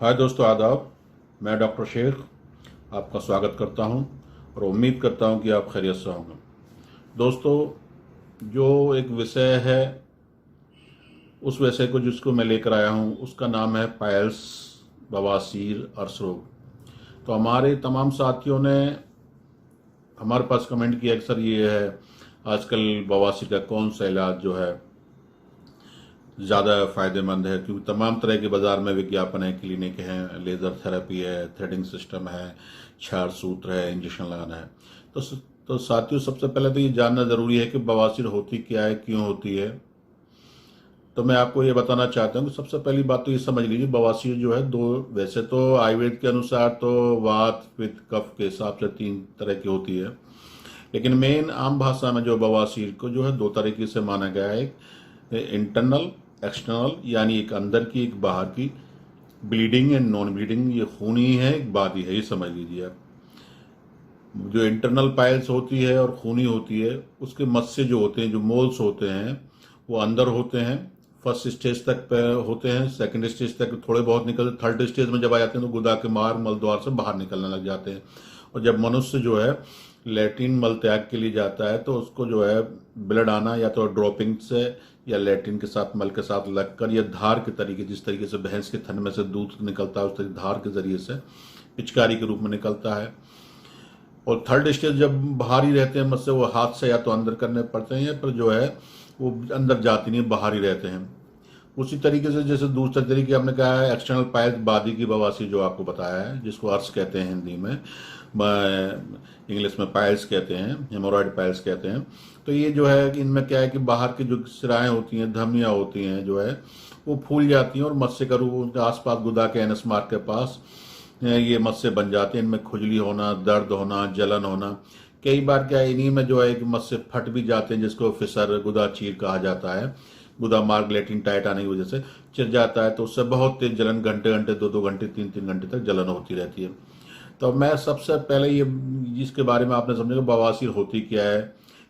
हाय दोस्तों, आदाब। मैं डॉक्टर शेख आपका स्वागत करता हूं और उम्मीद करता हूं कि आप खैरियत से होंगे। दोस्तों, जो एक विषय है, उस विषय को जिसको मैं लेकर आया हूं उसका नाम है पाइल्स, बवासीर, अर्श रोग। तो हमारे तमाम साथियों ने हमारे पास कमेंट किया कि सर ये है आजकल बवासीर का कौन सा इलाज जो है ज़्यादा फायदेमंद है, क्योंकि तमाम तरह के बाजार में विज्ञापन है, क्लिनिक है, लेज़र थेरेपी है, थ्रेडिंग सिस्टम है, क्षार सूत्र है, इंजेक्शन लगाना है। तो साथियों, सबसे पहले तो ये जानना ज़रूरी है कि बवासीर होती क्या है, क्यों होती है। तो मैं आपको ये बताना चाहता हूँ कि सबसे पहली बात तो ये समझ लीजिए, बवासीर जो है दो, वैसे तो आयुर्वेद के अनुसार तो वात पित्त कफ के हिसाब से तीन तरह की होती है, लेकिन मेन आम भाषा में जो बवासीर को जो है दो तरीके से माना गया है। एक इंटरनल, एक्सटर्नल, यानी एक अंदर की एक बाहर की, ब्लीडिंग एंड नॉन ब्लीडिंग, ये खूनी है एक बादी है, ये समझ लीजिए आप। जो इंटरनल पाइल्स होती है और खूनी होती है, उसके मस्से जो होते हैं, जो मोल्स होते हैं, वो अंदर होते हैं, फर्स्ट स्टेज तक पे होते हैं, सेकंड स्टेज तक थोड़े बहुत निकलते, थर्ड स्टेज में जब आ जाते हैं तो गुदा के मार्ग मल द्वार से बाहर निकलने लग जाते हैं। और जब मनुष्य जो है लैट्रिन मल त्याग के लिए जाता है तो उसको जो है ब्लड आना या तो ड्रॉपिंग से या लैट्रिन के साथ मल के साथ लगकर या धार के तरीके, जिस तरीके से भैंस के थन में से दूध निकलता है उस तरीके धार के जरिए से पिचकारी के रूप में निकलता है। और थर्ड स्टेज जब बाहर ही रहते हैं मस्से, वो हाथ से या तो अंदर करने पड़ते हैं या फिर जो है वो अंदर जाती नहीं, बाहर ही रहते हैं। उसी तरीके से जैसे दूसरे तरीके हमने कहा है एक्सटर्नल पाइल्स, बादी की बवासीर जो आपको बताया है, जिसको अर्श कहते हैं हिंदी में, इंग्लिश में पाइल्स कहते हैं, हेमोरॉइड पाइल्स कहते हैं। तो ये जो है इनमें क्या है कि बाहर की जो सिराएं होती हैं, धमनियां होती हैं, जो है वो फूल जाती हैं और मस्से का रूप उनके आसपास गुदा के एनस मार्ग के पास ये मस्से बन जाते हैं। इनमें खुजली होना, दर्द होना, जलन होना, कई बार क्या है इन्हीं में जो है कि मस्से फट भी जाते हैं, जिसको फिसर गुदा चीर कहा जाता है। गुदा मार्ग लैट्रिन टाइट आने की वजह से चिर जाता है, तो उससे बहुत तेज जलन, घंटे घंटे, दो दो घंटे, तीन तीन घंटे तक जलन होती रहती है। तो मैं सबसे पहले ये, जिसके बारे में आपने समझा कि बवासीर होती क्या है,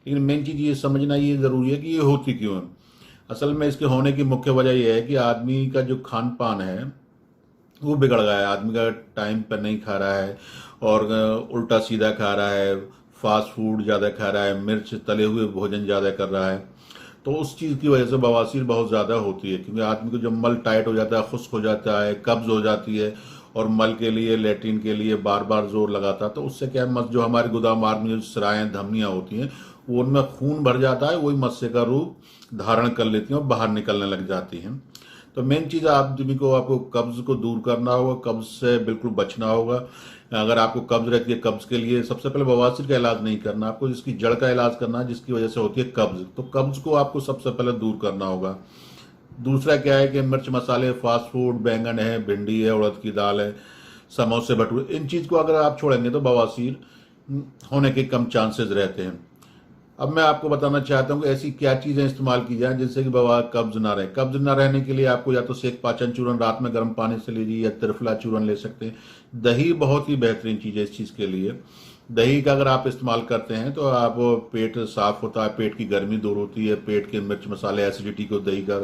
लेकिन मेन चीज़ ये समझना ये ज़रूरी है कि ये होती क्यों है। असल में इसके होने की मुख्य वजह यह है कि आदमी का जो खान पान है वो बिगड़ गया है। आदमी का टाइम पर नहीं खा रहा है और उल्टा सीधा खा रहा है, फास्ट फूड ज़्यादा खा रहा है, मिर्च तले हुए भोजन ज़्यादा कर रहा है। तो उस चीज़ की वजह से बवासीर बहुत ज़्यादा होती है, क्योंकि आदमी को जब मल टाइट हो जाता है, खुश्क हो जाता है, कब्ज हो जाती है और मल के लिए, लैट्रिन के लिए बार बार जोर लगाता है, तो उससे क्या है, जो हमारे गुदा मार्ग में जो सिराएं, धमनियाँ होती हैं, वो उनमें खून भर जाता है, वही मस्से का रूप धारण कर लेती हैं और बाहर निकलने लग जाती हैं। तो मेन चीज़ आदमी को, आपको कब्ज को दूर करना होगा, कब्ज से बिल्कुल बचना होगा। अगर आपको कब्ज रहती है, कब्ज के लिए सबसे पहले बवासीर का इलाज नहीं करना, आपको जिसकी जड़ का इलाज करना है, जिसकी वजह से होती है कब्ज। तो कब्ज को आपको सबसे पहले दूर करना होगा। दूसरा क्या है कि मिर्च मसाले, फास्ट फूड, बैंगन है, भिंडी है, उड़द की दाल है, समोसे, भटूरे, इन चीज़ को अगर आप छोड़ेंगे तो बवासीर होने के कम चांसेस रहते हैं। अब मैं आपको बताना चाहता हूँ कि ऐसी क्या चीज़ें इस्तेमाल की जाए जिससे कि कब्ज ना रहे। कब्ज ना रहने के लिए आपको या तो सेक पाचन चूर्ण रात में गर्म पानी से लीजिए, या त्रिफला चूर्ण ले सकते हैं। दही बहुत ही बेहतरीन चीज़ है इस चीज़ के लिए। दही का अगर आप इस्तेमाल करते हैं तो आप पेट साफ होता है, पेट की गर्मी दूर होती है, पेट के मिर्च मसाले, एसिडिटी को दही का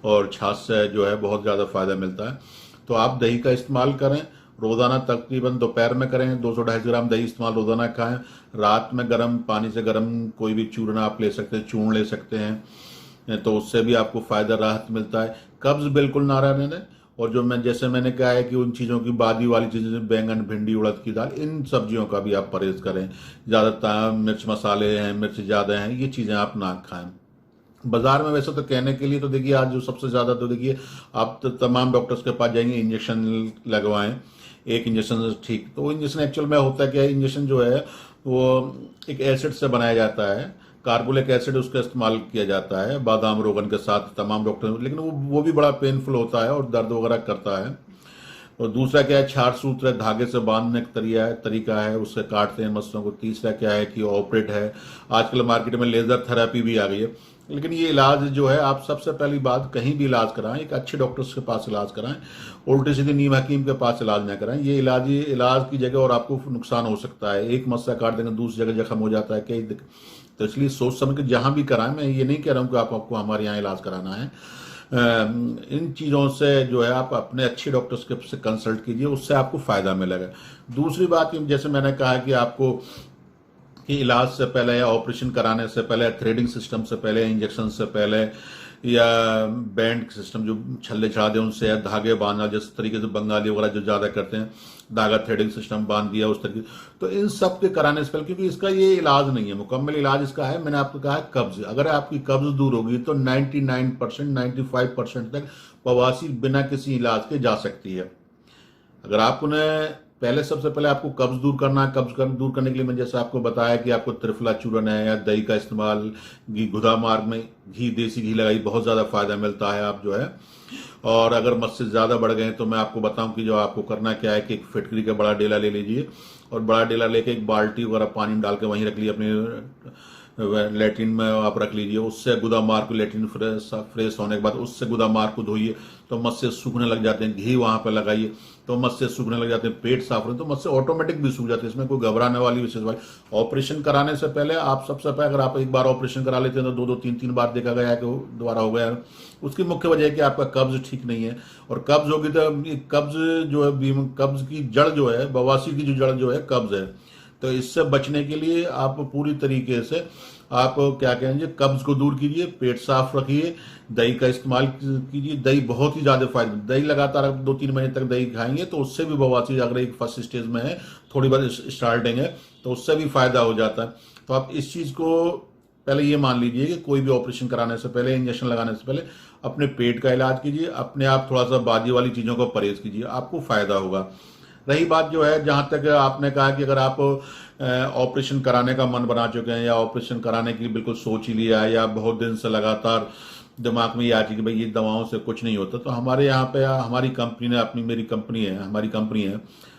और छाछ से जो है बहुत ज़्यादा फायदा मिलता है। तो आप दही का इस्तेमाल करें, रोज़ाना तकरीबन दोपहर में करें, 200-250 ग्राम दही इस्तेमाल रोज़ाना खाएं। रात में गर्म पानी से गर्म कोई भी चूर्ण आप ले सकते हैं, चूर्ण ले सकते हैं, तो उससे भी आपको फ़ायदा, राहत मिलता है। कब्ज़ बिल्कुल ना रहने दें। और जो मैं, जैसे मैंने कहा है कि उन चीज़ों की, बादी वाली चीज़ें, बैंगन, भिंडी, उड़द की दाल, इन सब्जियों का भी आप परहेज़ करें। ज़्यादा मिर्च मसाले हैं, मिर्च ज़्यादा हैं, ये चीज़ें आप ना खाएं। बाजार में वैसे तो कहने के लिए तो देखिए, आज जो सबसे ज़्यादा तो देखिए, आप तो तमाम डॉक्टर्स के पास जाएंगे, इंजेक्शन लगवाएं, एक इंजेक्शन ठीक। तो वो इंजेक्शन एक्चुअल में होता क्या है, इंजेक्शन जो है वो एक एसिड से बनाया जाता है, कार्बोलिक एसिड, उसका इस्तेमाल किया जाता है बादाम रोगन के साथ तमाम डॉक्टर, लेकिन वो भी बड़ा पेनफुल होता है और दर्द वगैरह करता है। और दूसरा क्या है, क्षार सूत्र है, धागे से बांधने का तरीका है, उससे काटते हैं मस्सों को। तीसरा क्या है कि ऑपरेट है। आजकल मार्केट में लेजर थेरेपी भी आ गई है, लेकिन ये इलाज जो है, आप सबसे पहली बात कहीं भी इलाज कराएं, एक अच्छे डॉक्टर्स के पास इलाज कराएं, उल्टे सीधे नीम हकीम के पास इलाज ना कराएं। ये इलाज की जगह और आपको नुकसान हो सकता है। एक मस्सा काट देंगे, दूसरी जगह जख्म हो जाता है, तो इसलिए सोच समझ के जहां भी कराएं। मैं ये नहीं कह रहा हूं कि आपको हमारे यहाँ इलाज कराना है, इन चीज़ों से जो है आप अपने अच्छे डॉक्टर्स के से कंसल्ट कीजिए, उससे आपको फ़ायदा मिलेगा। दूसरी बात जैसे मैंने कहा कि आपको कि इलाज से पहले या ऑपरेशन कराने से पहले, थ्रेडिंग सिस्टम से पहले, इंजेक्शन से पहले, या बैंड सिस्टम जो छल्ले चढ़ा दे उनसे, या धागे बांधना जिस तरीके से बंगाली वगैरह जो ज़्यादा करते हैं, धागा थ्रेडिंग सिस्टम बांध दिया उस तरीके, तो इन सब के कराने से पहले, क्योंकि इसका ये इलाज नहीं है, मुकम्मल इलाज इसका है, मैंने आपको कहा है कब्ज। अगर आपकी कब्ज दूर होगी तो 99%, 95% तक बवासीर बिना किसी इलाज के जा सकती है। अगर आप उन्हें पहले, सबसे पहले आपको कब्ज दूर करना है। दूर करने के लिए मैंने जैसे आपको बताया कि आपको त्रिफला चूर्ण है या दही का इस्तेमाल, घी, गुदा मार्ग में घी, देसी घी लगाई, बहुत ज़्यादा फायदा मिलता है। आप जो है, और अगर मस्से ज़्यादा बढ़ गए तो मैं आपको बताऊं कि जो आपको करना क्या है कि एक फिटकरी का बड़ा डेला ले लीजिए, और बड़ा डेला लेके एक बाल्टी वगैरह पानी में डाल के वहीं रख लीजिए, अपने लेट्रिन में आप रख लीजिए। उससे गुदा मार को, लेट्रिन फ्रेश होने के बाद उससे गुदा मार को धोइए तो मस्से सूखने लग जाते हैं। घी वहां पर लगाइए तो मस्से सूखने लग जाते हैं। पेट साफ रहे तो मस्से ऑटोमेटिक भी सूख जाते हैं। इसमें कोई घबराने वाली विशेष बात। ऑपरेशन कराने से पहले आप सबसे पहले, अगर आप एक बार ऑपरेशन करा लेते हैं तो 2-2, 3-3 बार देखा गया है कि दोबारा हो गया है। उसकी मुख्य वजह है कि आपका कब्ज ठीक नहीं है, और कब्ज होगी तो कब्ज जो है, कब्ज की जड़ जो है, बवासीर की जो जड़ जो है कब्ज है। तो इससे बचने के लिए आप पूरी तरीके से आप क्या कहेंगे, कब्ज को दूर कीजिए, पेट साफ रखिए, दही का इस्तेमाल कीजिए। दही बहुत ही ज्यादा फायदा, दही लगातार 2-3 महीने तक दही खाएंगे तो उससे भी बवासीर, अगर एक फर्स्ट स्टेज में है, थोड़ी बार स्टार्टिंग है, तो उससे भी फायदा हो जाता है। तो आप इस चीज को पहले ये मान लीजिए कि कोई भी ऑपरेशन कराने से पहले, इंजेक्शन लगाने से पहले अपने पेट का इलाज कीजिए, अपने आप थोड़ा सा बाजी वाली चीजों को परहेज कीजिए, आपको फायदा होगा। रही बात जो है, जहां तक आपने कहा कि अगर आप ऑपरेशन कराने का मन बना चुके हैं, या ऑपरेशन कराने की बिल्कुल सोच ही लिया है, या बहुत दिन से लगातार दिमाग में ये आ चुकी कि भाई ये दवाओं से कुछ नहीं होता, तो हमारे यहाँ पे हमारी कंपनी ने, हमारी कंपनी है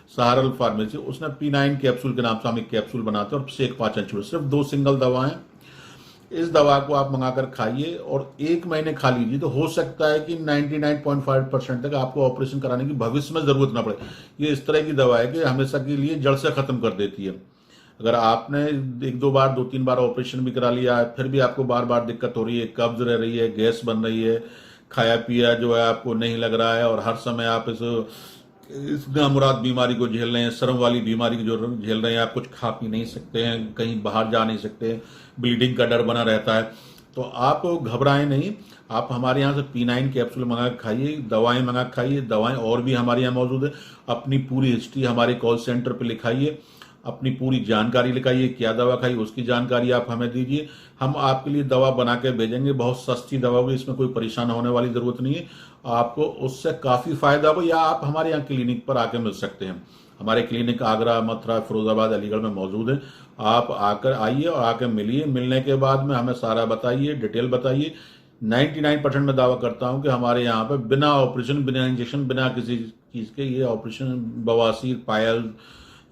सहारल फार्मेसी, उसने P9 कैप्सूल के नाम से हम एक कैप्सूल बनाते हैं, और शेख पाचन चूर्ण, सिर्फ 2 सिंगल दवाएं। इस दवा को आप मंगाकर खाइए और 1 महीने खा लीजिए, तो हो सकता है कि 99.5% तक आपको ऑपरेशन कराने की भविष्य में जरूरत ना पड़े। ये इस तरह की दवा है कि हमेशा के लिए जड़ से खत्म कर देती है। अगर आपने 1-2 बार, 2-3 बार ऑपरेशन भी करा लिया है, फिर भी आपको बार बार दिक्कत हो रही है, कब्ज रह रही है, गैस बन रही है, खाया पिया जो है आपको नहीं लग रहा है, और हर समय आप इस नामुराद बीमारी को झेल रहे हैं, शर्म वाली बीमारी को जो झेल रहे हैं, आप कुछ खा पी नहीं सकते हैं, कहीं बाहर जा नहीं सकते हैं, ब्लीडिंग का डर बना रहता है, तो आप घबराएं नहीं। आप हमारे यहाँ से P9 कैप्सूल मंगा खाइए, दवाएं मंगा खाइए। दवाएं और भी हमारे यहाँ मौजूद है। अपनी पूरी हिस्ट्री हमारे कॉल सेंटर पे लिखाइए, अपनी पूरी जानकारी लिखाइए, क्या दवा खाई उसकी जानकारी आप हमें दीजिए, हम आपके लिए दवा बना के भेजेंगे। बहुत सस्ती दवा होगी, इसमें कोई परेशान होने वाली जरूरत नहीं है, आपको उससे काफी फायदा हो। या आप हमारे यहाँ क्लिनिक पर आके मिल सकते हैं। हमारे क्लिनिक आगरा, मथुरा, फिरोजाबाद, अलीगढ़ में मौजूद है। आप आकर आइए और आकर मिलिए। मिलने के बाद में हमें सारा बताइए, डिटेल बताइए। 99% में दावा करता हूं कि हमारे यहाँ पे बिना ऑपरेशन, बिना इंजेक्शन, बिना किसी चीज के ये ऑपरेशन, बवासीर, पायल,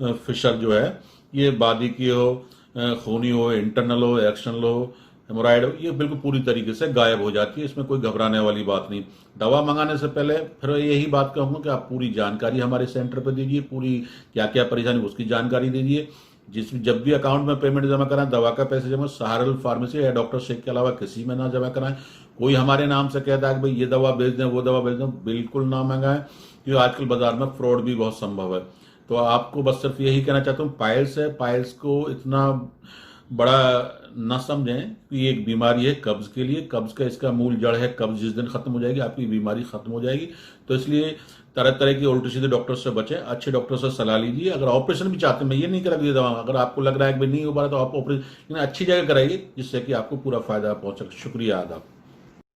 फिशर जो है, ये बादी की हो, खूनी हो, इंटरनल हो, एक्सटर्नल हो, हेमोराइड हो, ये बिल्कुल पूरी तरीके से गायब हो जाती है। इसमें कोई घबराने वाली बात नहीं। दवा मंगाने से पहले फिर यही बात कहूंगा कि आप पूरी जानकारी हमारे सेंटर पर दीजिए, पूरी क्या क्या परेशानी उसकी जानकारी दीजिए। जब भी अकाउंट में पेमेंट जमा कराएं, दवा का पैसे जमा सहारल फार्मेसी या डॉक्टर शेख के अलावा किसी में ना जमा कराएं। कोई हमारे नाम से कहता है कि भाई ये दवा भेज दें, वो दवा भेज दें, बिल्कुल ना मंगाएं, क्योंकि आजकल बाजार में फ्रॉड भी बहुत संभव है। तो आपको बस सिर्फ यही कहना चाहता हूँ, पाइल्स है, पाइल्स को इतना बड़ा न समझें कि ये एक बीमारी है कब्ज के लिए। कब्ज का इसका मूल जड़ है, कब्ज जिस दिन खत्म हो जाएगी आपकी बीमारी खत्म हो जाएगी। तो इसलिए तरह तरह की उल्टे सीधे डॉक्टर से बचें, अच्छे डॉक्टर से सलाह लीजिए। अगर ऑपरेशन भी चाहते हैं, मैं ये नहीं करा दवा, अगर आपको लग रहा है कि नहीं हो पा रहा तो आप ऑपरेशन अच्छी जगह कराइए, जिससे कि आपको पूरा फायदा पहुंच सके। शुक्रिया, आदाब।